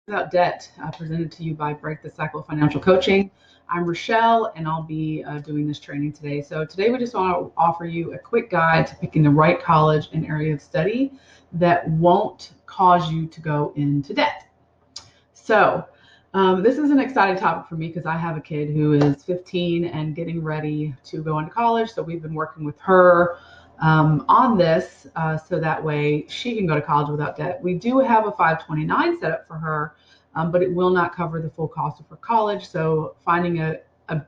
Without Debt, presented to you by Break the Cycle Financial Coaching. I'm Rochelle, and I'll be doing this training today. So today we just want to offer you a quick guide to picking the right college and area of study that won't cause you to go into debt. So this is an exciting topic for me because I have a kid who is 15 and getting ready to go into college. So we've been working with her on this so that way she can go to college without debt. We do have a 529 set up for her, but it will not cover the full cost of her college. So finding a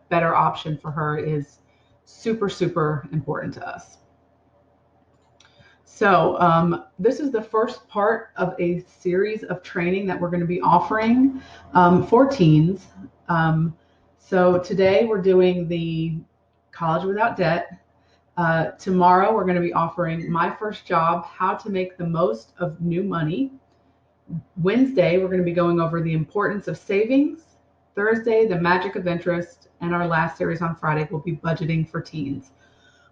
better option for her is super, super important to us. So this is the first part of a series of training that we're going to be offering for teens. So today we're doing the College Without Debt. Tomorrow we're going to be offering My First Job, How to Make the Most of New Money. Wednesday we're going to be going over the importance of savings. Thursday, the magic of interest, and our last series on Friday will be budgeting for teens.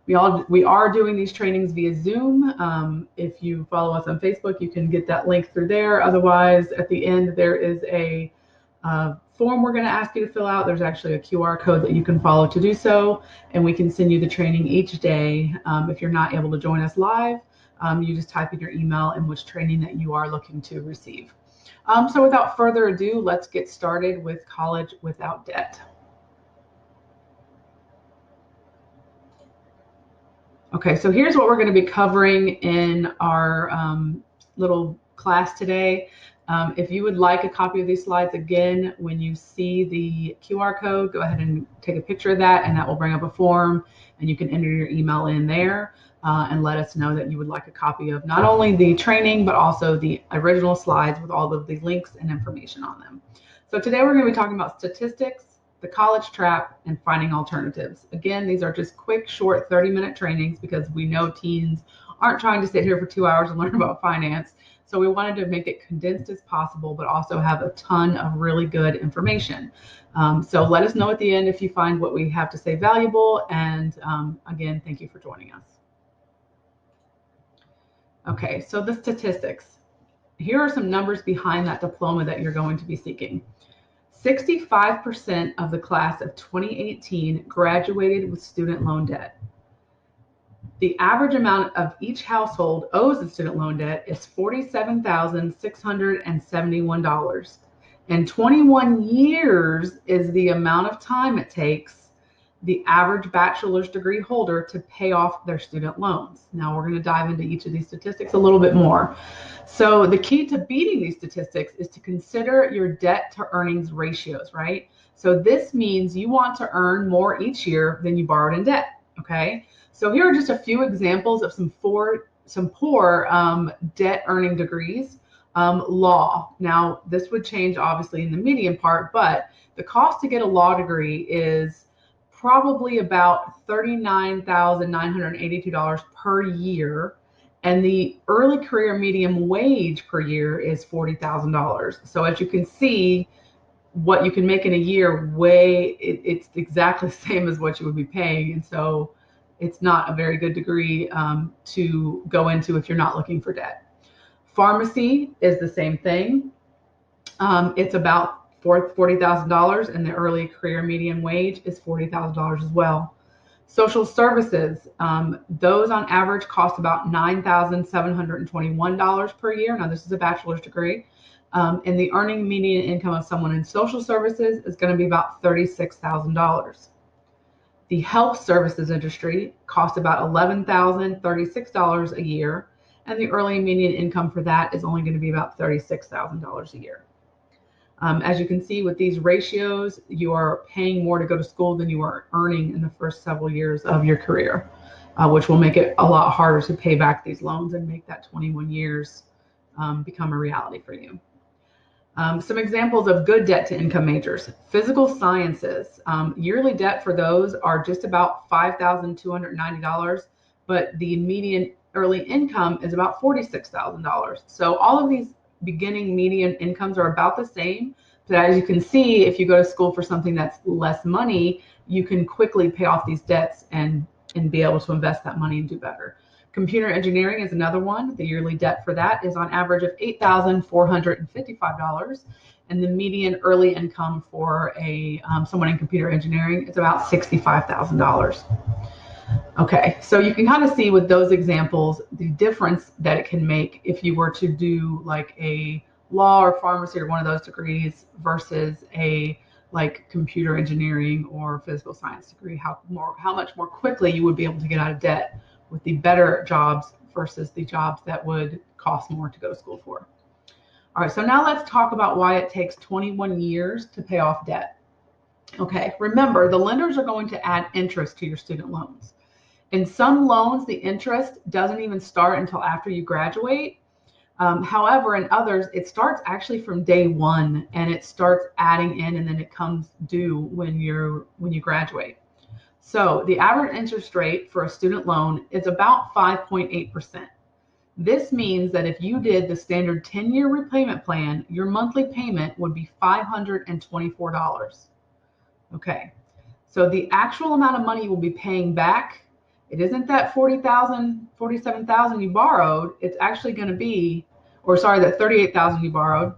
We are doing these trainings via Zoom. If you follow us on Facebook, you can get that link through there. Otherwise, at the end, there is a form we're going to ask you to fill out. There's actually a QR code that you can follow to do so, and we can send you the training each day. If you're not able to join us live, you just type in your email and which training that you are looking to receive. So without further ado, let's get started with College Without Debt. Okay, so here's what we're going to be covering in our little class today. If you would like a copy of these slides, again, when you see the QR code, go ahead and take a picture of that, and that will bring up a form, and you can enter your email in there and let us know that you would like a copy of not only the training, but also the original slides with all of the links and information on them. So today we're going to be talking about statistics, the college trap, and finding alternatives. Again, these are just quick, short 30-minute trainings because we know teens aren't trying to sit here for 2 hours and learn about finance. So we wanted to make it condensed as possible, but also have a ton of really good information. So let us know at the end if you find what we have to say valuable. And again, thank you for joining us. Okay, so the statistics. Here are some numbers behind that diploma that you're going to be seeking. 65% of the class of 2018 graduated with student loan debt. The average amount of each household owes in student loan debt is $47,671. And 21 years is the amount of time it takes the average bachelor's degree holder to pay off their student loans. Now we're going to dive into each of these statistics a little bit more. So the key to beating these statistics is to consider your debt to earnings ratios, right? So this means you want to earn more each year than you borrowed in debt, okay? So here are just a few examples of some poor debt earning degrees. Law. Now this would change obviously in the median part, but the cost to get a law degree is probably about $39,982 per year, and the early career median wage per year is $40,000. So as you can see, what you can make in a year it's exactly the same as what you would be paying, and so it's not a very good degree to go into if you're not looking for debt. Pharmacy is the same thing. It's about $40,000, and the early career median wage is $40,000 as well. Social services, those on average cost about $9,721 per year. Now this is a bachelor's degree. And the earning median income of someone in social services is going to be about $36,000. The health services industry costs about $11,036 a year, and the early median income for that is only going to be about $36,000 a year. As you can see with these ratios, you are paying more to go to school than you are earning in the first several years of your career, which will make it a lot harder to pay back these loans and make that 21 years become a reality for you. Some examples of good debt to income majors. Physical sciences, yearly debt for those are just about $5,290, but the median early income is about $46,000. So all of these beginning median incomes are about the same, but as you can see, if you go to school for something that's less money, you can quickly pay off these debts and be able to invest that money and do better. Computer engineering is another one. The yearly debt for that is on average of $8,455, and the median early income for someone in computer engineering is about $65,000. Okay, so you can kind of see with those examples the difference that it can make if you were to do like a law or pharmacy or one of those degrees versus a like computer engineering or physical science degree, how much more quickly you would be able to get out of debt with the better jobs versus the jobs that would cost more to go to school for. All right, so now let's talk about why it takes 21 years to pay off debt. Okay, remember the lenders are going to add interest to your student loans. In some loans, the interest doesn't even start until after you graduate. However, in others, it starts actually from day one, and it starts adding in, and then it comes due when you graduate. So the average interest rate for a student loan is about 5.8%. This means that if you did the standard 10-year repayment plan, your monthly payment would be $524. Okay, so the actual amount of money you will be paying back, it isn't that $40,000, $47,000 you borrowed. It's actually going to be, that $38,000 you borrowed.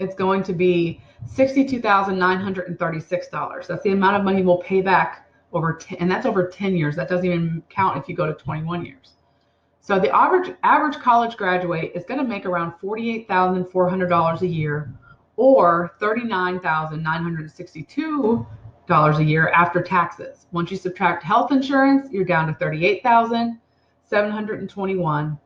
It's going to be $62,936. That's the amount of money we'll pay back and that's over 10 years. That doesn't even count if you go to 21 years. So the average college graduate is going to make around $48,400 a year, or $39,962 a year after taxes. Once you subtract health insurance, you're down to $38,721.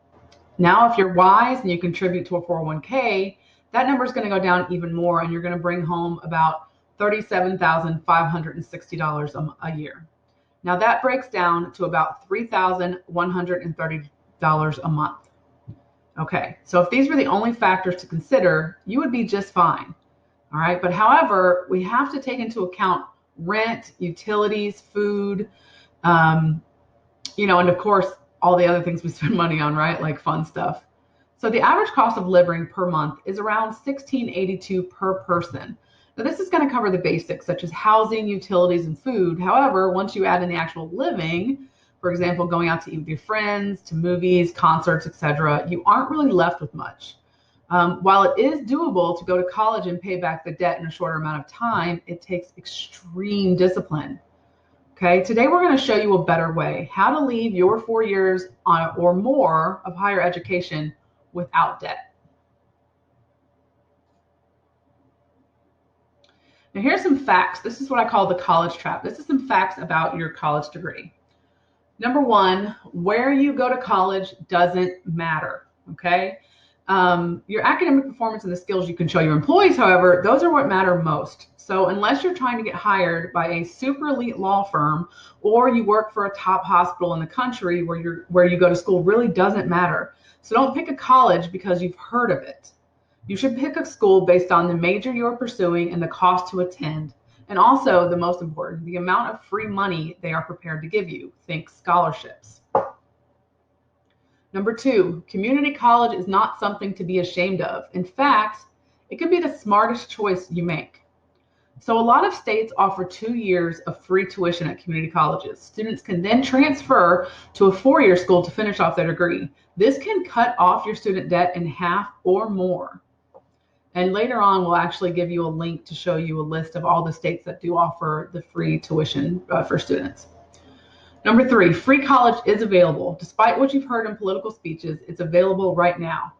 Now, if you're wise and you contribute to a 401k, that number is going to go down even more, and you're going to bring home about $37,560 a year. Now that breaks down to about $3,130 a month. Okay, so if these were the only factors to consider, you would be just fine. All right, but however, we have to take into account rent, utilities, food, and of course, all the other things we spend money on, right? Like fun stuff. So the average cost of living per month is around $1,682 per person. Now this is going to cover the basics such as housing, utilities, and food. However, once you add in the actual living, for example, going out to eat with your friends, to movies, concerts, etc., you aren't really left with much. While it is doable to go to college and pay back the debt in a shorter amount of time, it takes extreme discipline. Okay, today we're going to show you a better way, how to leave your 4 years or more of higher education without debt. Now here's some facts. This is what I call the college trap. This is some facts about your college degree. Number one, where you go to college doesn't matter, okay? Your academic performance and the skills you can show your employees, however, those are what matter most. So unless you're trying to get hired by a super elite law firm or you work for a top hospital in the country where you go to school really doesn't matter. So don't pick a college because you've heard of it. You should pick a school based on the major you're pursuing and the cost to attend. And also, the most important, the amount of free money they are prepared to give you. Think scholarships. Number two, community college is not something to be ashamed of. In fact, it could be the smartest choice you make. So a lot of states offer 2 years of free tuition at community colleges. Students can then transfer to a 4-year school to finish off their degree. This can cut off your student debt in half or more. And later on, we'll actually give you a link to show you a list of all the states that do offer the free tuition for students. Number three, free college is available. Despite what you've heard in political speeches, it's available right now.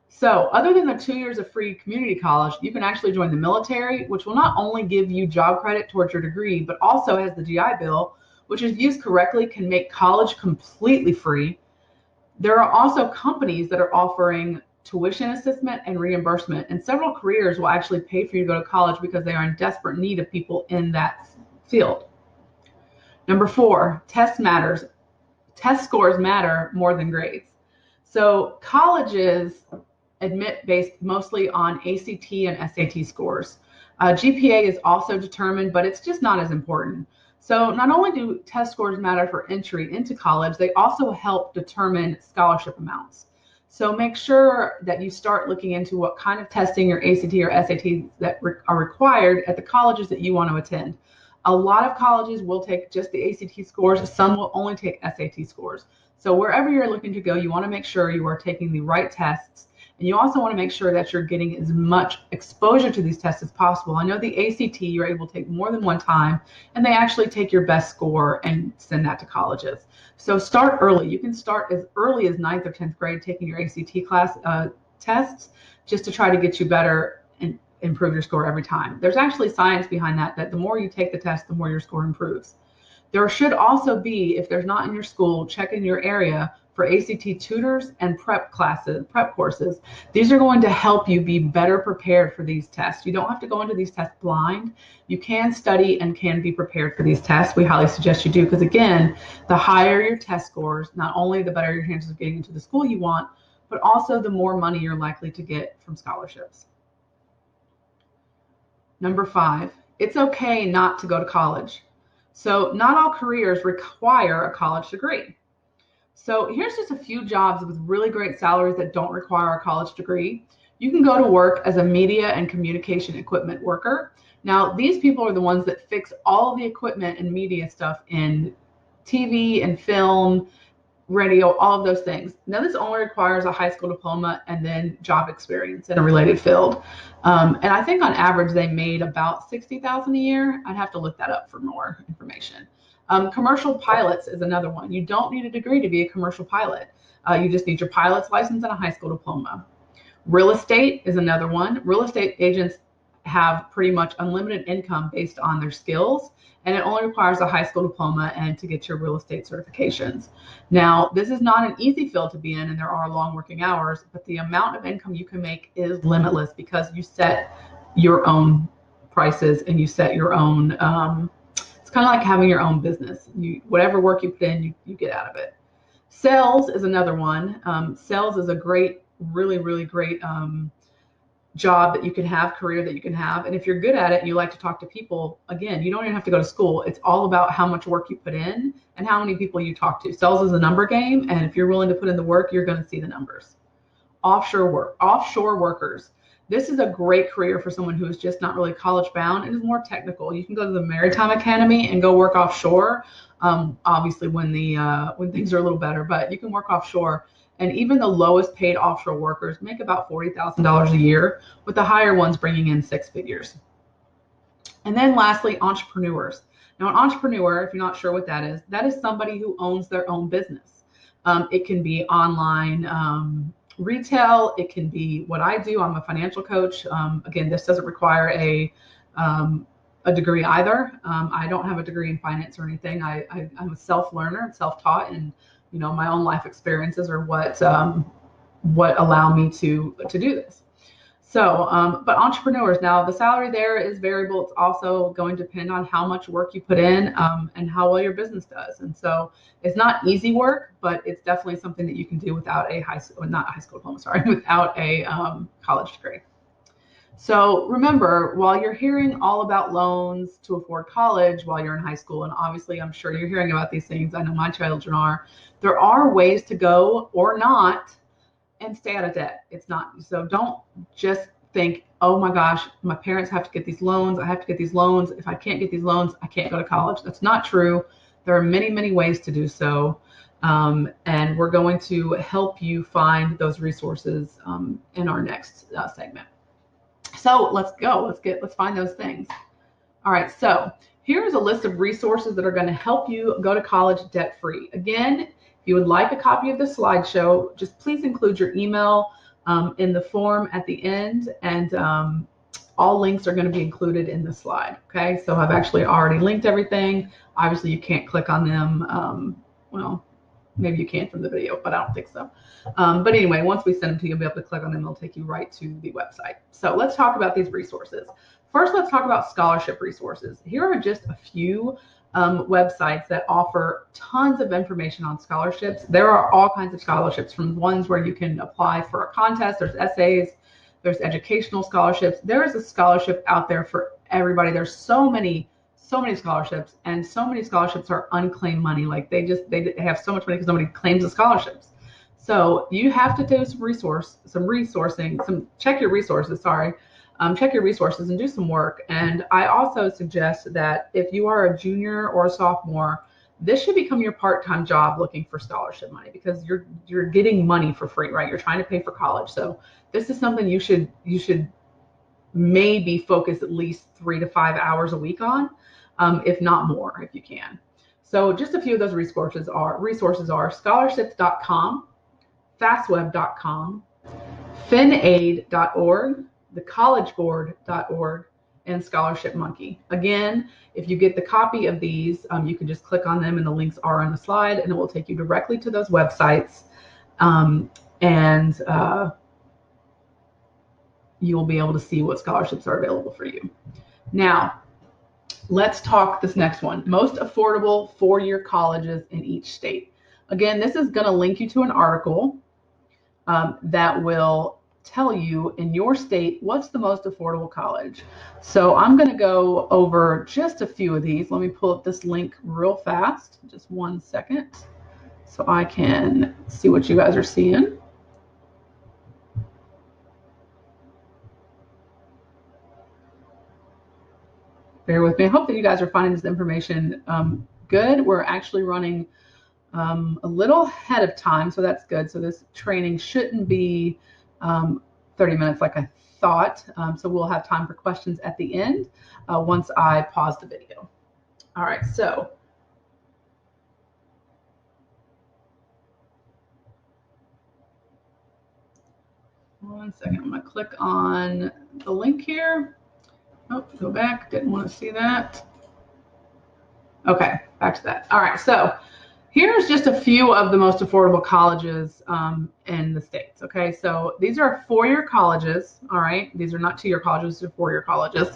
So other than the 2 years of free community college, you can actually join the military, which will not only give you job credit towards your degree, but also has the GI Bill, which if used correctly can make college completely free. There are also companies that are offering tuition assistance and reimbursement, and several careers will actually pay for you to go to college because they are in desperate need of people in that field. Number four, test matters. Test scores matter more than grades. So colleges admit based mostly on ACT and SAT scores. GPA is also determined, but it's just not as important. So not only do test scores matter for entry into college, they also help determine scholarship amounts. So make sure that you start looking into what kind of testing your ACT or SAT that are required at the colleges that you want to attend. A lot of colleges will take just the ACT scores. Some will only take SAT scores. So wherever you're looking to go, you want to make sure you are taking the right tests And you also want to make sure that you're getting as much exposure to these tests as possible. I know the ACT, you're able to take more than one time, and they actually take your best score and send that to colleges. So start early. You can start as early as 9th or 10th grade taking your ACT class tests just to try to get you better and improve your score every time. There's actually science behind that the more you take the test, the more your score improves. There should also be, if there's not in your school, check in your area for ACT tutors and prep courses. These are going to help you be better prepared for these tests. You don't have to go into these tests blind. You can study and can be prepared for these tests. We highly suggest you do, because again, the higher your test scores, not only the better your chances of getting into the school you want, but also the more money you're likely to get from scholarships. Number 5, it's okay not to go to college. So not all careers require a college degree. So here's just a few jobs with really great salaries that don't require a college degree. You can go to work as a media and communication equipment worker. Now, these people are the ones that fix all the equipment and media stuff in TV and film, radio, all of those things. Now, this only requires a high school diploma and then job experience in a related field. And I think on average, they made about $60,000 a year. I'd have to look that up for more information. Commercial pilots is another one. You don't need a degree to be a commercial pilot. You just need your pilot's license and a high school diploma. Real estate is another one. Real estate agents have pretty much unlimited income based on their skills, and it only requires a high school diploma and to get your real estate certifications. Now, this is not an easy field to be in, and there are long working hours, but the amount of income you can make is limitless because you set your own prices and you set your own, it's kind of like having your own business. Whatever work you put in, you get out of it. Sales is another one. Sales is a great, really, really great job that you can have, career that you can have. And if you're good at it and you like to talk to people, again, you don't even have to go to school. It's all about how much work you put in and how many people you talk to. Sales is a number game, and if you're willing to put in the work, you're going to see the numbers. Offshore workers. This is a great career for someone who is just not really college bound and is more technical. You can go to the Maritime Academy and go work offshore. Obviously when things are a little better, but you can work offshore. And even the lowest paid offshore workers make about $40,000 a year, with the higher ones bringing in 6 figures. And then lastly, entrepreneurs. Now, an entrepreneur, if you're not sure what that is somebody who owns their own business. It can be online retail. It can be what I do. I'm a financial coach. Again, this doesn't require a degree either. I don't have a degree in finance or anything. I'm a self-learner and self-taught, and my own life experiences are what allow me to do this. So, but entrepreneurs, now the salary there is variable. It's also going to depend on how much work you put in and how well your business does. And so it's not easy work, but it's definitely something that you can do without a without a college degree. So remember, while you're hearing all about loans to afford college while you're in high school, and obviously I'm sure you're hearing about these things, I know my children are, there are ways to go or not and stay out of debt. It's not, so don't just think, oh my gosh, my parents have to get these loans. I have to get these loans. If I can't get these loans, I can't go to college. That's not true. There are many, many ways to do so. And we're going to help you find those resources in our next segment. So let's go. Let's find those things. All right. So here's a list of resources that are going to help you go to college debt-free. Again, if you would like a copy of the slideshow, just please include your email in the form at the end, and all links are going to be included in the slide. Okay. So I've actually already linked everything. Obviously, you can't click on them. Well, maybe you can from the video, but I don't think so. But anyway, once we send them to you, you'll be able to click on them. They'll take you right to the website. So let's talk about these resources. First, let's talk about scholarship resources. Here are just a few websites that offer tons of information on scholarships. There are all kinds of scholarships, from ones where you can apply for a contest. There's essays, there's educational scholarships. There is a scholarship out there for everybody. There's so many scholarships, and so many scholarships are unclaimed money. Like they have so much money because nobody claims the scholarships. So you have to do check your resources, check your resources and do some work. And I also suggest that if you are a junior or a sophomore, this should become your part-time job looking for scholarship money, because you're getting money for free, right? You're trying to pay for college. So this is something you should maybe focus at least 3 to 5 hours a week on, if not more, if you can. So just a few of those resources are scholarships.com, fastweb.com, finaid.org, thecollegeboard.org, and Scholarship Monkey. Again, if you get the copy of these, you can just click on them and the links are on the slide and it will take you directly to those websites. You will be able to see what scholarships are available for you. Now, let's talk this next one. Most affordable four-year colleges in each state. Again, this is going to link you to an article that will tell you in your state what's the most affordable college. So I'm going to go over just a few of these. Let me pull up this link real fast. Just 1 second so I can see what you guys are seeing. Bear with me. I hope that you guys are finding this information good. We're actually running a little ahead of time, so that's good. So this training shouldn't be 30 minutes like I thought. So we'll have time for questions at the end once I pause the video. All right, so one second. I'm going to click on the link here. Oh, go back. Didn't want to see that. Okay, back to that. All right, so here's just a few of the most affordable colleges in the states. Okay, so these are four-year colleges. All right, these are not two-year colleges, they're four-year colleges.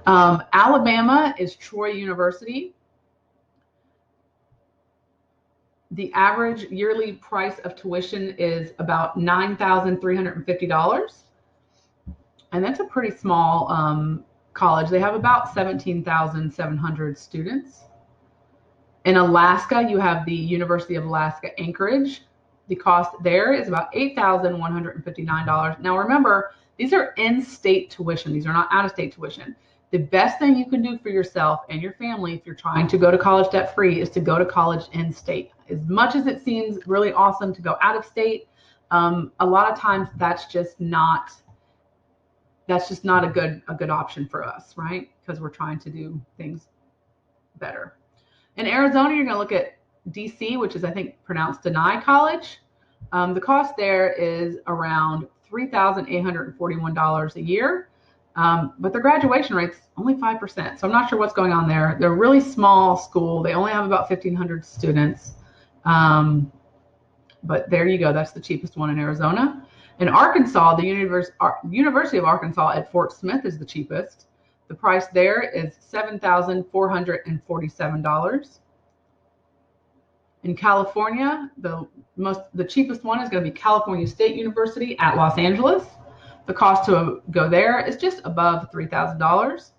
Alabama is Troy University. The average yearly price of tuition is about $9,350. And that's a pretty small college. They have about 17,700 students. In Alaska, you have the University of Alaska Anchorage. The cost there is about $8,159. Now remember, these are in-state tuition. These are not out-of-state tuition. The best thing you can do for yourself and your family if you're trying to go to college debt-free is to go to college in-state. As much as it seems really awesome to go out-of-state, a lot of times that's just not a good option for us, right? Because we're trying to do things better. In Arizona, you're going to look at DC, which is, I think, pronounced Denai College. The cost there is around $3,841 a year, but their graduation rate's only 5%. So I'm not sure what's going on there. They're a really small school. They only have about 1,500 students. But there you go. That's the cheapest one in Arizona. In Arkansas, the University of Arkansas at Fort Smith is the cheapest. The price there is $7,447. In California, the cheapest one is going to be California State University at Los Angeles. The cost to go there is just above $3,000,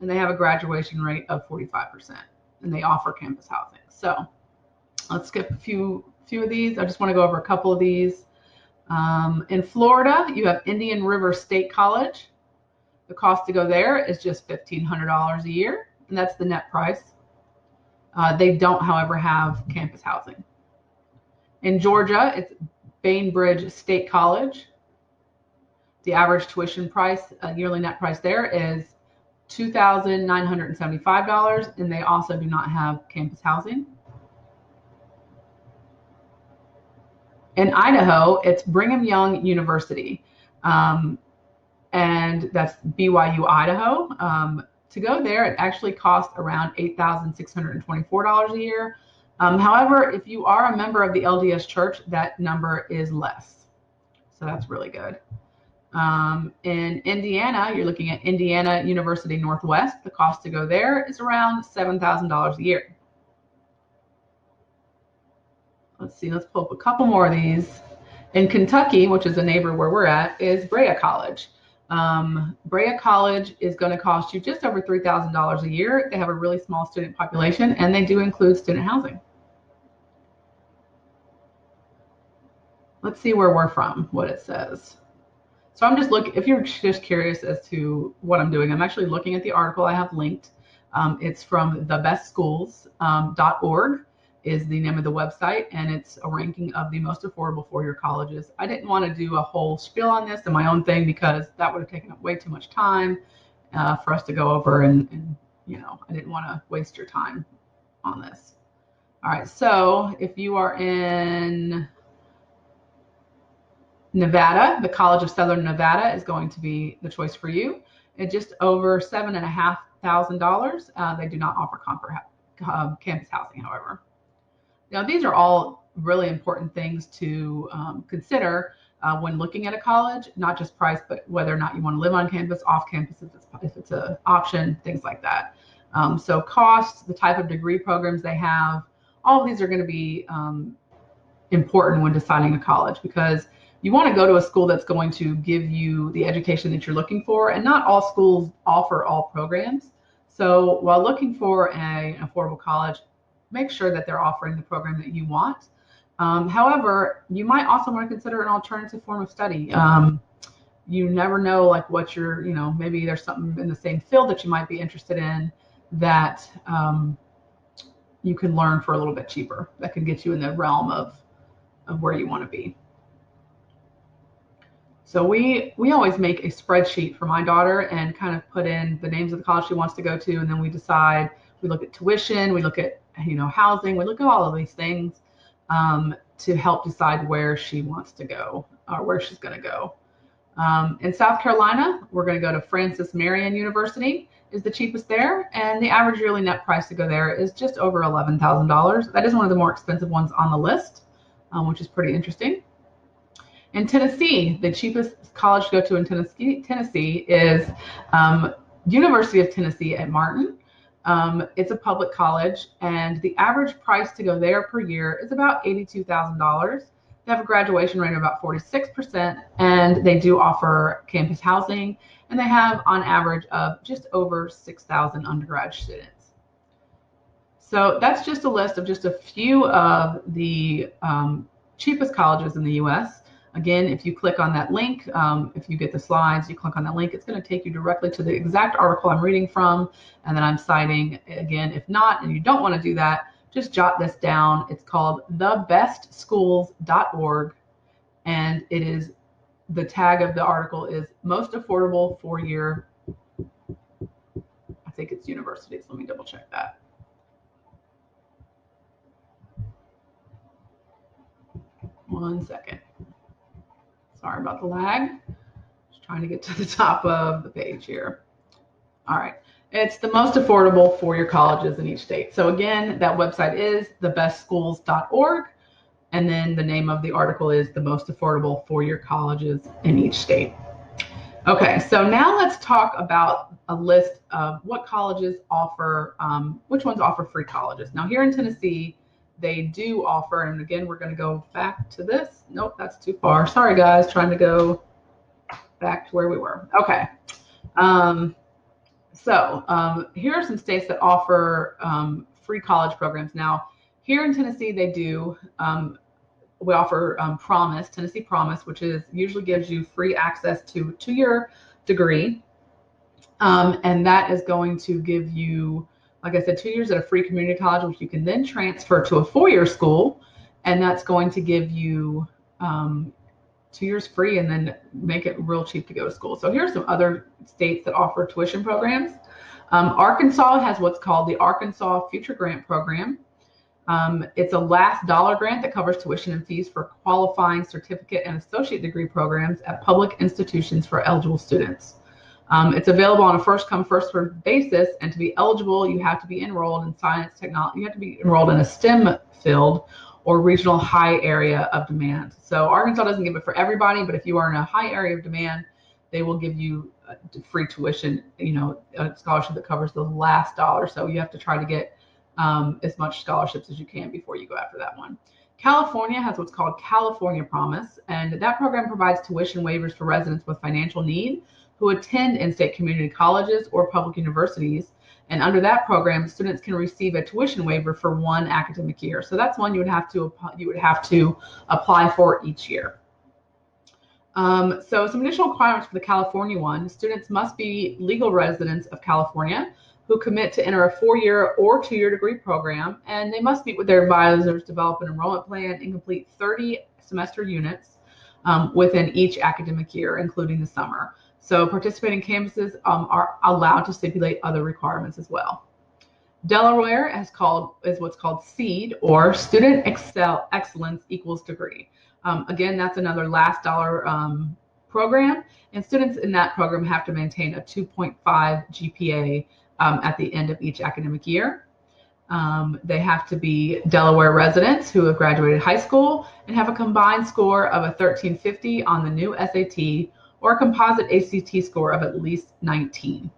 and they have a graduation rate of 45%, and they offer campus housing. So let's skip a few of these. I just want to go over a couple of these. In Florida, you have Indian River State College. The cost to go there is just $1,500 a year, and that's the net price. They don't, however, have campus housing. In Georgia, it's Bainbridge State College. The average tuition price, yearly net price there is $2,975, and they also do not have campus housing. In Idaho, it's Brigham Young University. And that's BYU, Idaho. To go there, it actually costs around $8,624 a year. However, if you are a member of the LDS Church, that number is less. So that's really good. In Indiana, you're looking at Indiana University Northwest. The cost to go there is around $7,000 a year. Let's see, let's pull up a couple more of these. In Kentucky, which is a neighbor where we're at, is Brea College. Brea College is going to cost you just over $3,000 a year. They have a really small student population, and they do include student housing. Let's see where we're from, what it says. So I'm just looking, if you're just curious as to what I'm doing, I'm actually looking at the article I have linked. It's from thebestschools.org, is the name of the website, and it's a ranking of the most affordable four-year colleges. I didn't want to do a whole spiel on this and my own thing because that would have taken up way too much time for us to go over, and I didn't want to waste your time on this. All right, so if you are in Nevada, the College of Southern Nevada is going to be the choice for you. At just over $7,500. They do not offer campus housing, however. Now, these are all really important things to consider when looking at a college, not just price, but whether or not you want to live on campus, off campus, if it's an option, things like that. So cost, the type of degree programs they have, all of these are going to be important when deciding a college, because you want to go to a school that's going to give you the education that you're looking for, and not all schools offer all programs. So while looking for an affordable college, make sure that they're offering the program that you want. However, you might also want to consider an alternative form of study. You never know, like what you're, maybe there's something in the same field that you might be interested in that you can learn for a little bit cheaper, that can get you in the realm of where you want to be. So we always make a spreadsheet for my daughter and kind of put in the names of the college she wants to go to, and then we decide, we look at tuition, we look at housing, we look at all of these things to help decide where she wants to go or where she's going to go. In South Carolina, we're going to go to Francis Marion University, is the cheapest there, and the average yearly net price to go there is just over $11,000. That is one of the more expensive ones on the list, which is pretty interesting. In Tennessee, the cheapest college to go to in Tennessee is University of Tennessee at Martin. It's a public college, and the average price to go there per year is about $82,000. They have a graduation rate of about 46%, and they do offer campus housing, and they have on average of just over 6,000 undergrad students. So that's just a list of just a few of the cheapest colleges in the U.S. Again, if you click on that link, if you get the slides, you click on that link, it's going to take you directly to the exact article I'm reading from, and then I'm citing. Again, if not, and you don't want to do that, just jot this down. It's called thebestschools.org, and it is, the tag of the article is most affordable four-year, I think it's universities. Let me double check that. One second. Sorry about the lag. Just trying to get to the top of the page here. All right. It's the most affordable four-year colleges in each state. So again, that website is thebestschools.org. And then the name of the article is the most affordable four-year colleges in each state. Okay, so now let's talk about a list of what colleges offer, which ones offer free colleges. Now here in Tennessee, they do offer, and again, we're going to go back to this. Nope, that's too far. Sorry, guys, trying to go back to where we were. Okay. Here are some states that offer free college programs. Now, here in Tennessee, they do. We offer Tennessee Promise, which usually gives you free access to a two-year degree, and that is going to give you, like I said, 2 years at a free community college, which you can then transfer to a four-year school, and that's going to give you 2 years free and then make it real cheap to go to school. So here's some other states that offer tuition programs. Arkansas has what's called the Arkansas Future Grant Program. It's a last dollar grant that covers tuition and fees for qualifying certificate and associate degree programs at public institutions for eligible students. It's available on a first come, first served basis, and to be eligible, you have to be enrolled in science, technology, you have to be enrolled in a STEM field or regional high area of demand. So Arkansas doesn't give it for everybody, but if you are in a high area of demand, they will give you free tuition, a scholarship that covers the last dollar. So you have to try to get as much scholarships as you can before you go after that one. California has what's called California Promise, and that program provides tuition waivers for residents with financial need who attend in-state community colleges or public universities. And under that program, students can receive a tuition waiver for one academic year. So that's one you would have to apply for each year. So some additional requirements for the California one: students must be legal residents of California who commit to enter a 4-year or 2-year degree program, and they must meet with their advisors, develop an enrollment plan, and complete 30 semester units within each academic year, including the summer. So participating campuses are allowed to stipulate other requirements as well. Delaware is what's called SEED, or Student Excellence Equals Degree. Again, that's another last dollar program, and students in that program have to maintain a 2.5 GPA at the end of each academic year. They have to be Delaware residents who have graduated high school and have a combined score of a 1350 on the new SAT or a composite ACT score of at least 19.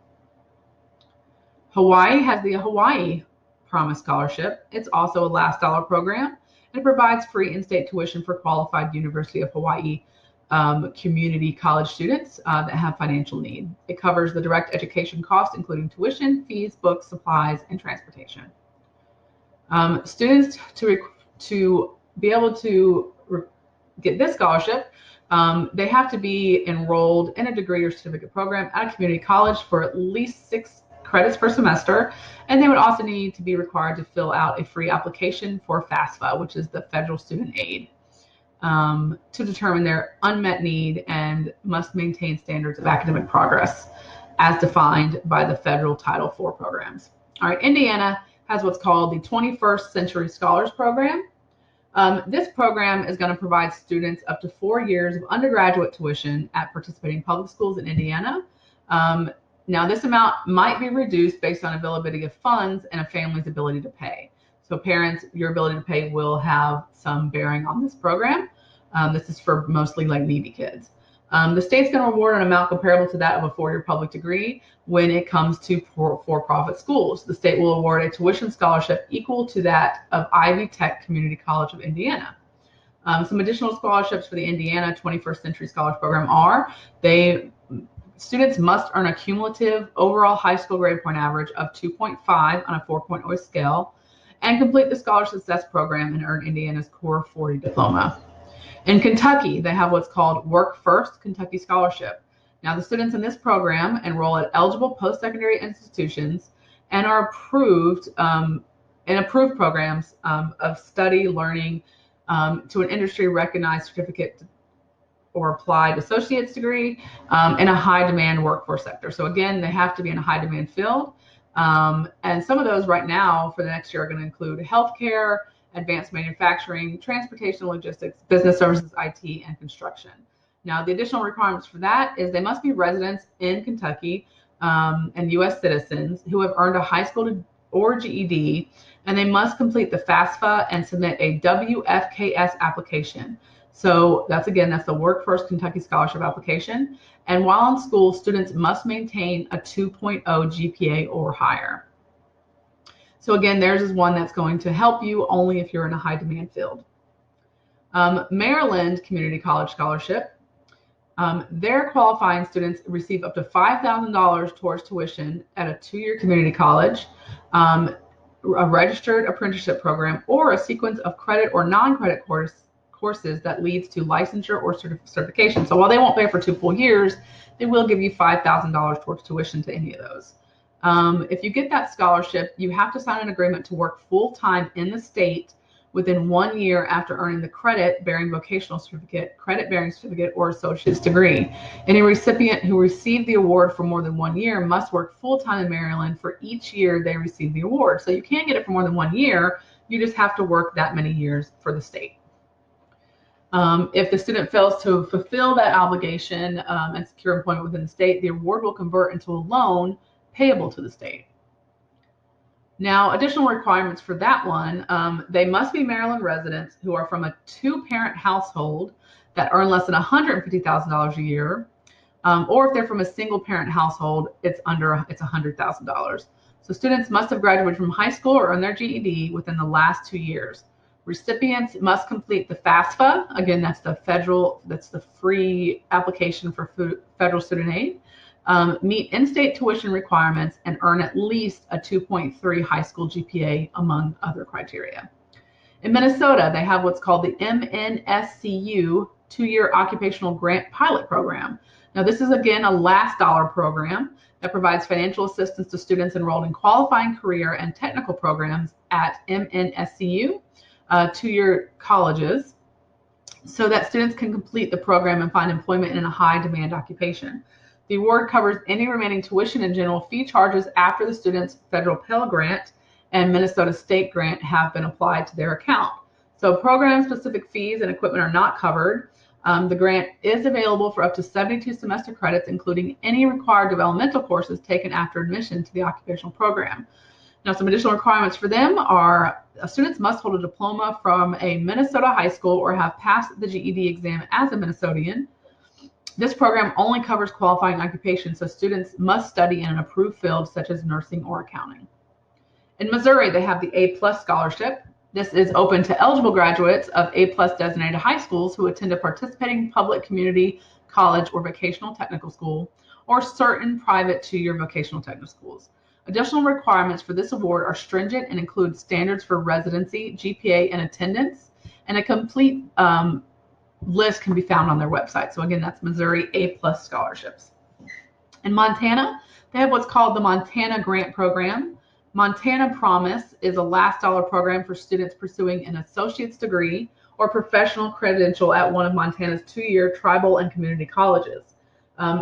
Hawaii has the Hawaii Promise Scholarship. It's also a last dollar program, and it provides free in-state tuition for qualified University of Hawaii community college students that have financial need. It covers the direct education costs, including tuition, fees, books, supplies, and transportation. Students to be able to get this scholarship, they have to be enrolled in a degree or certificate program at a community college for at least 6 credits per semester, and they would also need to be required to fill out a free application for FAFSA, which is the Federal Student Aid, to determine their unmet need, and must maintain standards of academic progress as defined by the federal Title IV programs. All right, Indiana has what's called the 21st Century Scholars Program. This program is going to provide students up to 4 years of undergraduate tuition at participating public schools in Indiana. Now, this amount might be reduced based on availability of funds and a family's ability to pay. So parents, your ability to pay will have some bearing on this program. This is for mostly like needy kids. The state's going to award an amount comparable to that of a 4-year public degree when it comes to for-profit schools. The state will award a tuition scholarship equal to that of Ivy Tech Community College of Indiana. Some additional scholarships for the Indiana 21st Century Scholars Program are: students must earn a cumulative overall high school grade point average of 2.5 on a 4.0 scale and complete the Scholar Success Program and earn Indiana's Core 40 diploma. In Kentucky, they have what's called Work First Kentucky Scholarship. Now, the students in this program enroll at eligible post-secondary institutions and are approved in approved programs of study, learning to an industry-recognized certificate or applied associate's degree in a high-demand workforce sector. So again, they have to be in a high-demand field. And some of those right now for the next year are going to include healthcare, advanced manufacturing, transportation, logistics, business services, IT, and construction. Now, the additional requirements for that is they must be residents in Kentucky and U.S. citizens who have earned a high school or GED, and they must complete the FAFSA and submit a WFKS application. So that's the Work First Kentucky Scholarship application. And while in school, students must maintain a 2.0 GPA or higher. So again, theirs is one that's going to help you only if you're in a high demand field. Maryland Community College Scholarship. Their qualifying students receive up to $5,000 towards tuition at a 2-year community college, a registered apprenticeship program, or a sequence of credit or non-credit courses that leads to licensure or certification. So while they won't pay for 2 full years, they will give you $5,000 towards tuition to any of those. If you get that scholarship, you have to sign an agreement to work full-time in the state within 1 year after earning the credit-bearing vocational certificate, credit-bearing certificate, or associate's degree. Any recipient who received the award for more than 1 year must work full-time in Maryland for each year they receive the award. So you can get it for more than 1 year, you just have to work that many years for the state. If the student fails to fulfill that obligation and secure employment within the state, the award will convert into a loan payable to the state. Now, additional requirements for that one, they must be Maryland residents who are from a 2-parent household that earn less than $150,000 a year, or if they're from a single-parent household, it's $100,000. So students must have graduated from high school or earned their GED within the last 2 years. Recipients must complete the FAFSA. Again, that's the free application for federal student aid. Meet in-state tuition requirements and earn at least a 2.3 high school GPA, among other criteria. In Minnesota, they have what's called the MNSCU 2-year occupational grant pilot program. Now, this is again a last dollar program that provides financial assistance to students enrolled in qualifying career and technical programs at MNSCU, 2-year colleges, so that students can complete the program and find employment in a high demand occupation. The award covers any remaining tuition and general fee charges after the student's federal Pell Grant and Minnesota State Grant have been applied to their account. So program-specific fees and equipment are not covered. The grant is available for up to 72 semester credits, including any required developmental courses taken after admission to the occupational program. Now, some additional requirements for them are students must hold a diploma from a Minnesota high school or have passed the GED exam as a Minnesotan. This program only covers qualifying occupations, so students must study in an approved field such as nursing or accounting. In Missouri, they have the A+ scholarship. This is open to eligible graduates of A+ designated high schools who attend a participating public community college or vocational technical school, or certain private 2-year vocational technical schools. Additional requirements for this award are stringent and include standards for residency, GPA, and attendance, and a complete list can be found on their website. So again, that's Missouri A+ scholarships. In Montana, they have what's called the Montana Grant Program. Montana Promise is a last dollar program for students pursuing an associate's degree or professional credential at one of Montana's 2-year tribal and community colleges.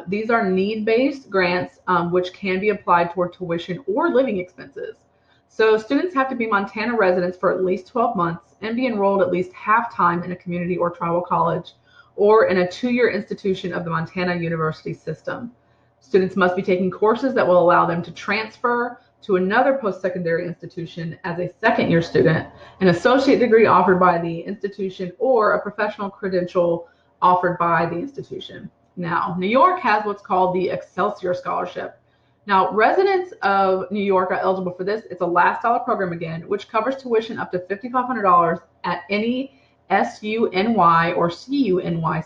These are need-based grants which can be applied toward tuition or living expenses. So students have to be Montana residents for at least 12 months and be enrolled at least half-time in a community or tribal college or in a 2-year institution of the Montana University system. Students must be taking courses that will allow them to transfer to another post-secondary institution as a second-year student, an associate degree offered by the institution, or a professional credential offered by the institution. Now, New York has what's called the Excelsior Scholarship. Now, residents of New York are eligible for this. It's a last dollar program again, which covers tuition up to $5,500 at any SUNY or CUNY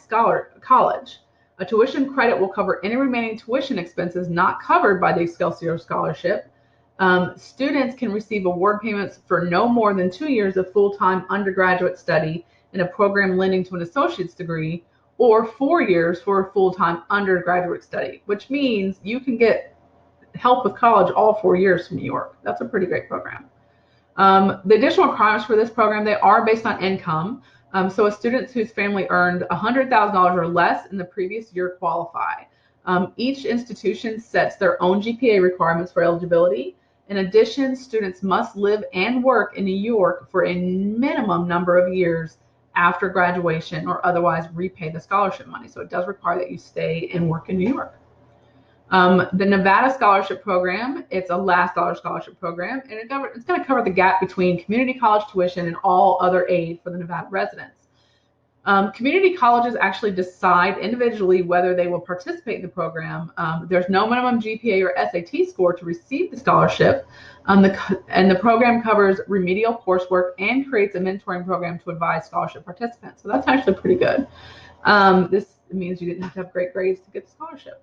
college. A tuition credit will cover any remaining tuition expenses not covered by the Excelsior Scholarship. Students can receive award payments for no more than 2 years of full-time undergraduate study in a program lending to an associate's degree, or 4 years for a full-time undergraduate study, which means you can get help with college all 4 years from New York. That's a pretty great program. The additional requirements for this program, they are based on income. So a student whose family earned $100,000 or less in the previous year qualify. Each institution sets their own GPA requirements for eligibility. In addition, students must live and work in New York for a minimum number of years after graduation or otherwise repay the scholarship money. So it does require that you stay and work in New York. The Nevada Scholarship Program, it's a last dollar scholarship program, and it's going to cover the gap between community college tuition and all other aid for the Nevada residents. Community colleges actually decide individually whether they will participate in the program. There's no minimum GPA or SAT score to receive the scholarship, and the program covers remedial coursework and creates a mentoring program to advise scholarship participants. So that's actually pretty good. This means you didn't have to have great grades to get the scholarship.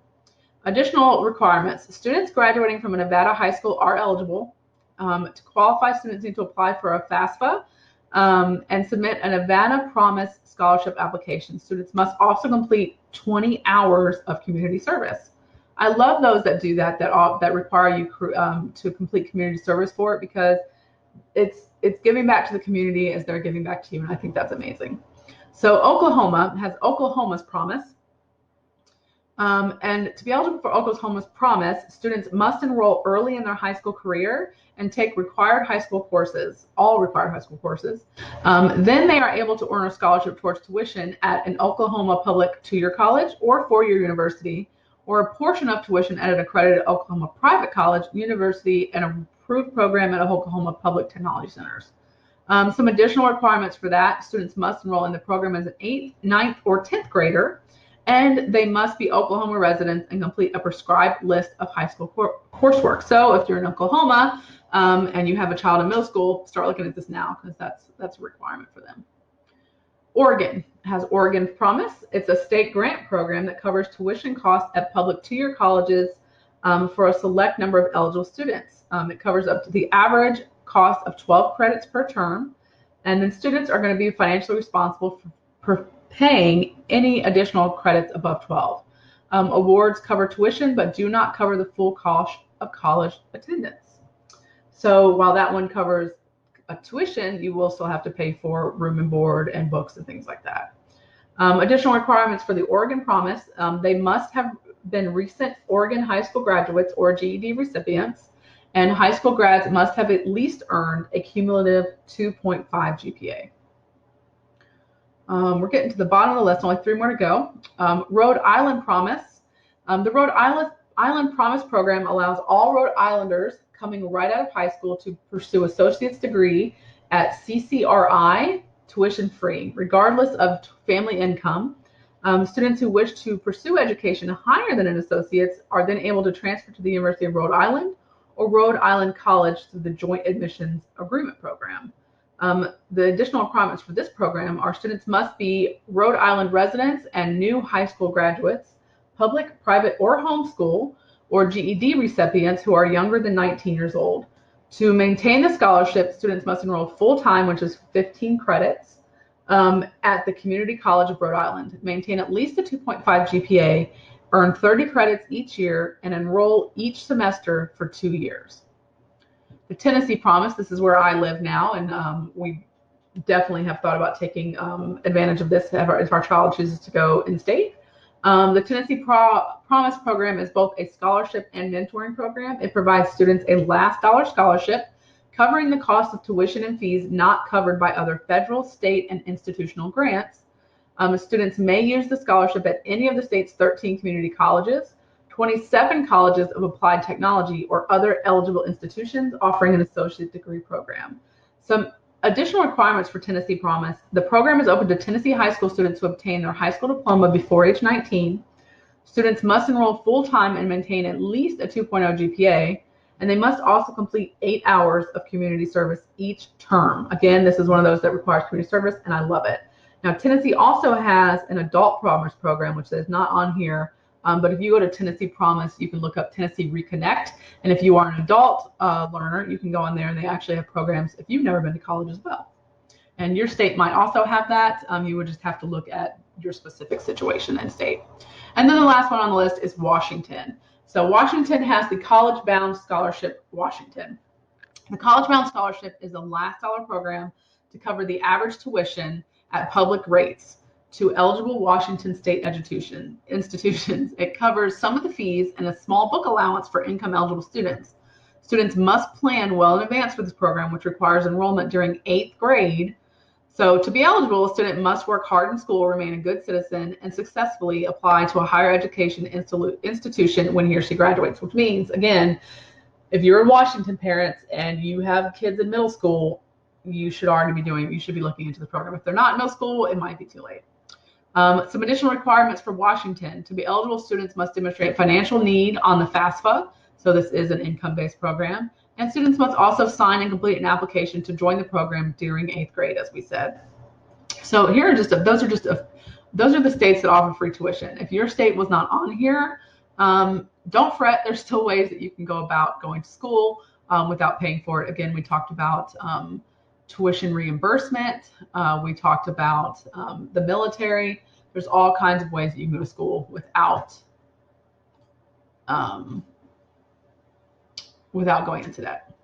Additional requirements. Students graduating from a Nevada high school are eligible. To qualify, students need to apply for a FAFSA and submit a Nevada Promise scholarship application. Students must also complete 20 hours of community service. I love those that do that require you to complete community service for it, because it's giving back to the community as they're giving back to you, and I think that's amazing. So Oklahoma has Oklahoma's Promise. And to be eligible for Oklahoma's Promise, students must enroll early in their high school career and take required high school courses, all required high school courses. Then they are able to earn a scholarship towards tuition at an Oklahoma public 2-year college or 4-year university, or a portion of tuition at an accredited Oklahoma private college, university, and an approved program at Oklahoma Public Technology Centers. Some additional requirements for that: students must enroll in the program as an 8th, 9th, or 10th grader, and they must be Oklahoma residents and complete a prescribed list of high school coursework. So if you're in Oklahoma and you have a child in middle school, start looking at this now, because that's a requirement for them. Oregon has Oregon Promise. It's a state grant program that covers tuition costs at public 2-year colleges for a select number of eligible students. It covers up to the average cost of 12 credits per term, and then students are going to be financially responsible for paying any additional credits above 12. Awards cover tuition but do not cover the full cost of college attendance. So while that one covers a tuition, you will still have to pay for room and board and books and things like that. Additional requirements for the Oregon Promise, they must have been recent Oregon high school graduates or GED recipients, and high school grads must have at least earned a cumulative 2.5 GPA. We're getting to the bottom of the list, only 3 more to go. Rhode Island Promise. The Rhode Island Promise program allows all Rhode Islanders coming right out of high school to pursue associate's degree at CCRI tuition free, regardless of family income. Students who wish to pursue education higher than an associate's are then able to transfer to the University of Rhode Island or Rhode Island College through the Joint Admissions Agreement program. The additional requirements for this program are students must be Rhode Island residents and new high school graduates, public, private, or homeschool, or GED recipients who are younger than 19 years old. To maintain the scholarship, students must enroll full-time, which is 15 credits, at the Community College of Rhode Island, maintain at least a 2.5 GPA, earn 30 credits each year, and enroll each semester for 2 years. The Tennessee Promise, this is where I live now, and we definitely have thought about taking advantage of this if our child chooses to go in-state. The Tennessee Promise program is both a scholarship and mentoring program. It provides students a last dollar scholarship covering the cost of tuition and fees not covered by other federal, state, and institutional grants. Students may use the scholarship at any of the state's 13 community colleges, 27 colleges of applied technology, or other eligible institutions offering an associate degree program. Some additional requirements for Tennessee Promise. The program is open to Tennessee high school students who obtain their high school diploma before age 19. Students must enroll full-time and maintain at least a 2.0 GPA, and they must also complete 8 hours of community service each term. Again, this is one of those that requires community service, and I love it. Now, Tennessee also has an adult promise program, which is not on here, but if you go to Tennessee Promise, you can look up Tennessee Reconnect. And if you are an adult learner, you can go on there and they actually have programs if you've never been to college as well. And your state might also have that. You would just have to look at your specific situation and state. And then the last one on the list is Washington. So Washington has the College Bound Scholarship Washington. The College Bound Scholarship is a last dollar program to cover the average tuition at public rates to eligible Washington state institutions. It covers some of the fees and a small book allowance for income eligible students. Students must plan well in advance for this program, which requires enrollment during 8th grade. So to be eligible, a student must work hard in school, remain a good citizen, and successfully apply to a higher education institution when he or she graduates, which means, again, if you're a Washington parent and you have kids in middle school, you should be looking into the program. If they're not in middle school, it might be too late. Some additional requirements for Washington. To be eligible, students must demonstrate financial need on the FAFSA. So this is an income-based program. And students must also sign and complete an application to join the program during 8th grade, as we said. So here are those are the states that offer free tuition. If your state was not on here, don't fret. There's still ways that you can go about going to school without paying for it. Again, we talked about tuition reimbursement. We talked about the military. There's all kinds of ways that you can go to school without going into debt.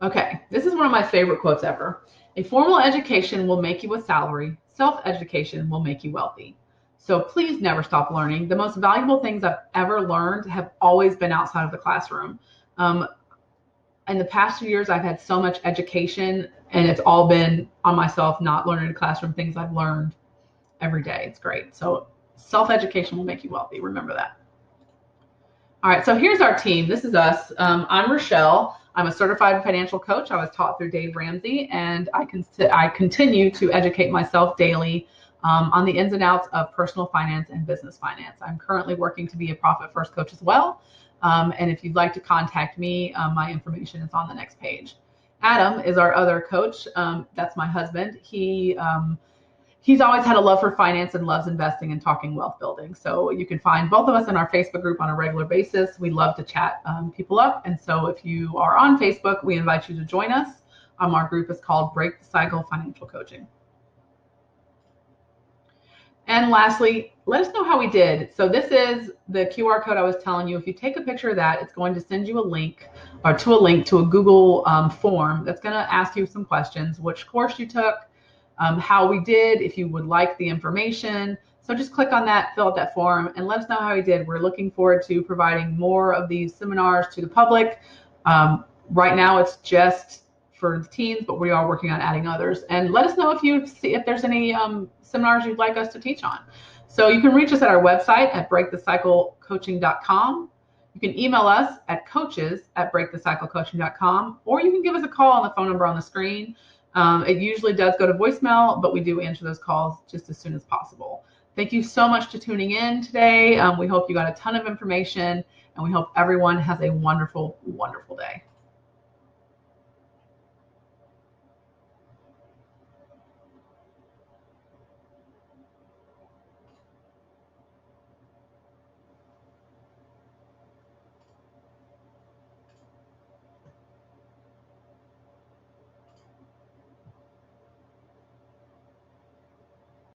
Okay, this is one of my favorite quotes ever. A formal education will make you a salary. Self-education will make you wealthy. So please never stop learning. The most valuable things I've ever learned have always been outside of the classroom. In the past 2 years, I've had so much education, and it's all been on myself, not learning in the classroom, things I've learned every day. It's great. So self-education will make you wealthy. Remember that. All right, so here's our team. This is us. I'm Rochelle. I'm a certified financial coach. I was taught through Dave Ramsey, and I continue to educate myself daily on the ins and outs of personal finance and business finance. I'm currently working to be a Profit First coach as well. And if you'd like to contact me, my information is on the next page. Adam is our other coach. That's my husband. He's always had a love for finance and loves investing and talking wealth building. So you can find both of us in our Facebook group on a regular basis. We love to chat people up. And so if you are on Facebook, we invite you to join us. Our group is called Break the Cycle Financial Coaching. And lastly, let us know how we did. So this is the QR code I was telling you. If you take a picture of that, it's going to send you a link to a Google form that's going to ask you some questions, which course you took, how we did, if you would like the information. So just click on that, fill out that form, and let us know how we did. We're looking forward to providing more of these seminars to the public. Right now it's just for the teens, but we are working on adding others. And let us know if there's any seminars you'd like us to teach on. So you can reach us at our website at breakthecyclecoaching.com. You can email us at coaches@breakthecyclecoaching.com, or you can give us a call on the phone number on the screen. It usually does go to voicemail, but we do answer those calls just as soon as possible. Thank you so much for tuning in today. We hope you got a ton of information, and we hope everyone has a wonderful, wonderful day.